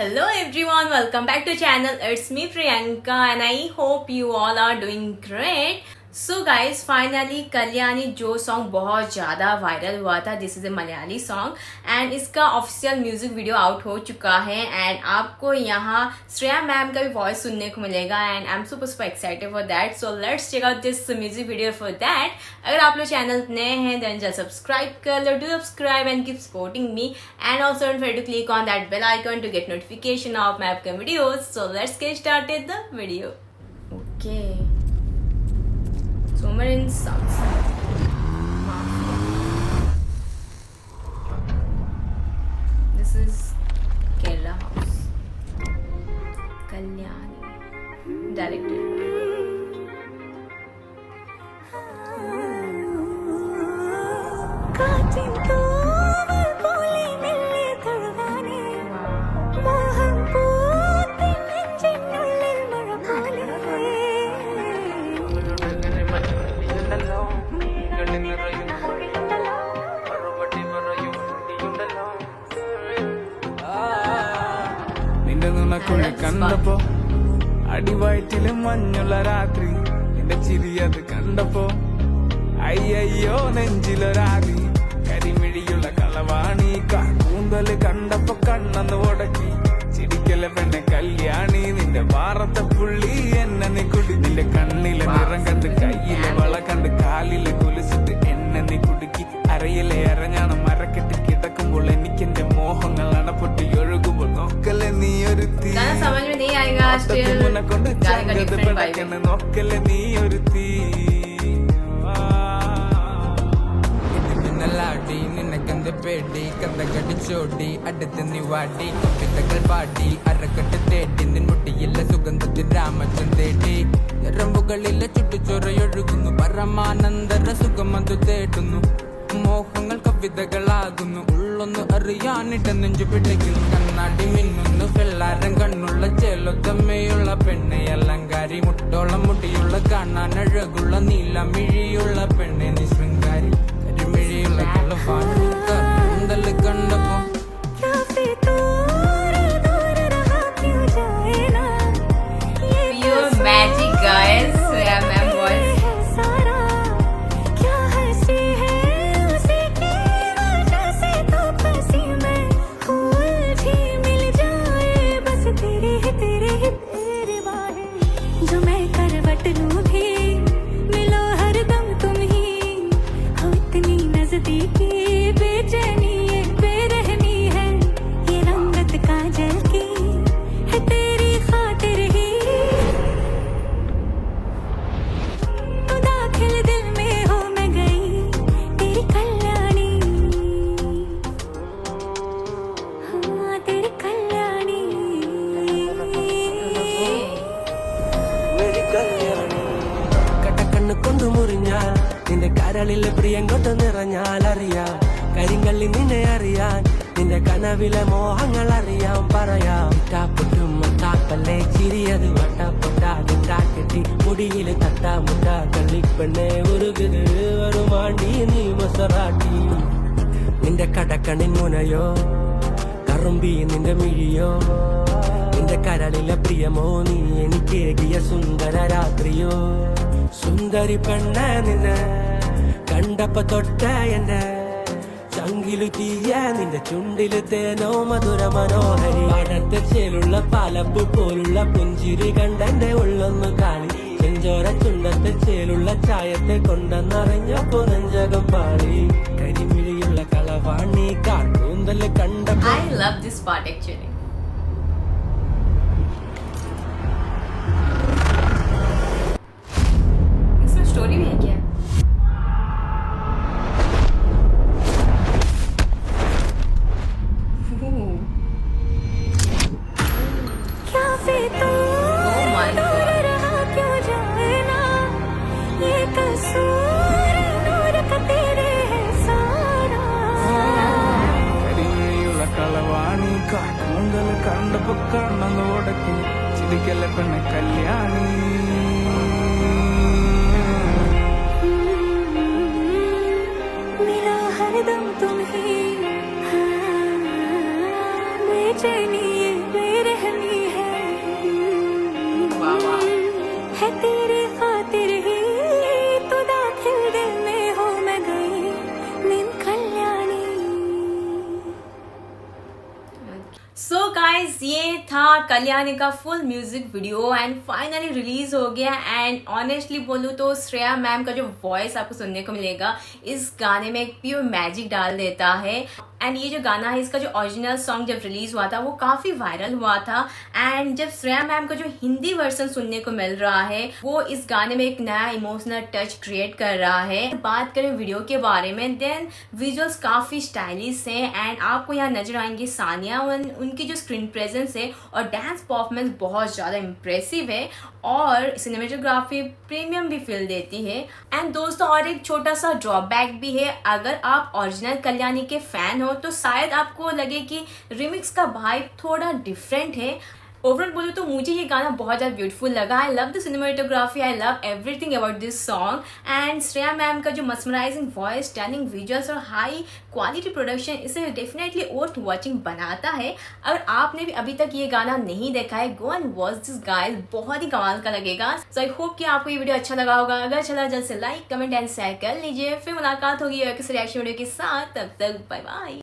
Hello everyone, welcome back to channel. It's me Priyanka and I hope you all are doing great. So guys, finally Kalyani जो song बहुत ज़्यादा viral हुआ था, this is a Malayali song and इसका official music video out हो चुका है and आपको यहाँ श्रेया मैम का भी वॉइस सुनने को मिलेगा and I am super excited for that. So let's check out this music video. For that अगर आप लोग चैनल नए हैं देन जस्ट सब्सक्राइब कर लो, do subscribe and keep supporting me and also don't forget to click on that bell icon to get notification of my upcoming videos. So let's get started the video. Okay, somewhere in south side. This is Kerala House. Kalyani directed. കണ്ടപ്പോ അടിവയറ്റില് മഞ്ഞുള്ള രാത്രി എന്റെ ചിരിയത് കണ്ടപ്പോ അയ്യോ നെഞ്ചിലൊരാതി കരിമിഴിയുള്ള കളവാണി കൂന്തല് കണ്ടപ്പോ കണ്ണന്ന് ഉടക്കി ചിരിക്കല പെണ്ണെ കല്യാണി നിന്റെ വാറത്തെ പുള്ളി എന്നെ നീ കുടി നിന്റെ കണ്ണിലെ നിറം കണ്ട് കയ്യിലെ വള കണ്ട് കാലിലെ കുലിച്ചിട്ട് എന്നെ നീ കുടുക്കി അരയിലെ അരഞ്ഞാണ് മരക്കെട്ടി കിടക്കുമ്പോൾ എനിക്കെന്റെ മോഹങ്ങൾ അണപ്പൊട്ടി ഒഴുകുമ്പോൾ നോക്കല്ലേ നീ ഒരു തീ കൊണ്ട് ചങ്കത് പിടക്കണ് നോക്കല്ലേ നീ ഒരു തീ ലാടി നിനക്കെന്ത് പേടി കഥ കടിച്ചോടി അടുത്ത് നീ വാടി കവിതകൾ പാടി അരക്കെട്ട് തേടി നിൻമുട്ടിയില്ല സുഗന്ധത്തിൽ രാമച്ചൻ തേടി ഞരമ്പുകളിലെ ചുട്ടുചൊറയൊഴുകുന്നു പരമാനന്ദര സുഖമതു തേടുന്നു മോഹങ്ങൾ കവിതകളാകുന്നു ഉള്ളൊന്നു അറിയാനിട്ട നെഞ്ചു പിടിക്കുന്നു കണ്ണാടി മിന്നുന്നു വെള്ളാരം കണ്ണുള്ള ചേലൊത്തമ്മയുള്ള പെണ്ണെ അലങ്കാരി മുട്ടോളം മുടിയുള്ള കാണാൻ അഴകുള്ള നീലമിഴിയുള്ള പെണ്ണെ നീ ശൃംഗാരി കരിമിഴിയുള്ള കളവാണ് കൂന്തല് കണ്ടപ്പോ Magic guys, Shreya ma'am voice. കടക്കണ്ണ് കൊണ്ടു മുറിഞ്ഞാൽ നിന്റെ കരളിലെ പ്രിയം കൊണ്ട് നിറഞ്ഞാൽ അറിയാം കരിങ്കള്ളി നിന്നെ അറിയാൻ നിന്റെ കനവിലെ മോഹങ്ങൾ അറിയാം പറയാം ടാപ്പൊട്ടും താപ്പല്ലേ ചിരിയത് വട്ടപ്പൊട്ടാകെട്ടി മുടിയില് തട്ടാമുട്ട കള്ളിപ്പെണ്ണെ ഉരുകുത് വരുമാണ്ടി നീ മൊസറാട്ടി നിന്റെ കടക്കണ്ണിൻ മുനയോ കറുമ്പി നിന്റെ മിഴിയോ നിന്റെ കരളിലെ പ്രിയമോ നീ എനിക്കേകിയ സുന്ദര രാത്രിയോ സുന്ദരി പെണ്ണ നിന്നെ കണ്ടപ്പോ തൊട്ട എന്റെ ചങ്കിലു തീയ നിന്റെ ചുണ്ടില് തേനോ മധുര മനോഹരി അടത്തെ ചേലുള്ള പാലപ്പു പോലുള്ള പുഞ്ചിരി കണ്ടെന്റെ ഉള്ളൊന്നു കാളി ചെഞ്ചോര ചുണ്ടത്തെ ചേലുള്ള ചായത്തെ കൊണ്ടെന്നറിഞ്ഞപ്പോ നെഞ്ചകം പാളി കരിമിഴിയുള്ള കളവാണി കാട്ടൂന്തല് കണ്ടപ്പോ. I love this part actually. इसमें स्टोरी भी है क्या? കൂന്തല് കണ്ടപ്പോ കണ്ണന്ന് ഉടക്കി ചിരിക്കല്ല പെണ്ണെ കല്യാണി हरदम तुम ही बेचैनी गाइज ये था कल्याणी का full music video and finally release हो गया। एंड ऑनेस्टली बोलूँ तो श्रेया मैम का जो वॉइस आपको सुनने को मिलेगा इस गाने में एक प्योर मैजिक डाल देता है। एंड ये जो गाना है इसका जो ओरिजिनल सॉन्ग जब रिलीज हुआ था वो काफी वायरल हुआ था। एंड जब श्रेया मैम का जो हिंदी वर्जन सुनने को मिल रहा है वो इस गाने में एक नया इमोशनल टच क्रिएट कर रहा है। बात करें वीडियो के बारे में देन विजुअल्स काफी स्टाइलिश है एंड आपको यहाँ नजर आएंगी सानिया। उनकी जो स्क्रीन प्रेजेंस है और डांस परफॉर्मेंस बहुत ज्यादा इम्प्रेसिव है और सिनेमेटोग्राफी प्रीमियम भी फील देती है। एंड दोस्तों और एक छोटा सा ड्रॉबैक भी है, अगर आप ओरिजिनल कल्याणी के फैन हो तो शायद आपको लगे कि रिमिक्स का वाइब थोड़ा डिफरेंट है। ओवरऑल बोलूँ तो मुझे ये गाना बहुत ज़्यादा ब्यूटीफुल लगा। I love the cinematography, I love everything about this song. And Shreya ma'am का जो मस्मराइजिंग वॉइस, स्टनिंग विजुअल्स और हाई क्वालिटी प्रोडक्शन इसे डेफिनेटली वर्थ वॉचिंग बनाता है। अगर आपने भी अभी तक ये गाना नहीं देखा है go and watch this guys, बहुत ही कमाल का लगेगा। सो आई होप कि आपको ये वीडियो अच्छा लगा होगा। अगर अच्छा लगा जल्द से लाइक कमेंट एंड शेयर कर लीजिए। फिर मुलाकात होगी किसी रिएक्शन वीडियो के साथ, तब तक बाय बाय।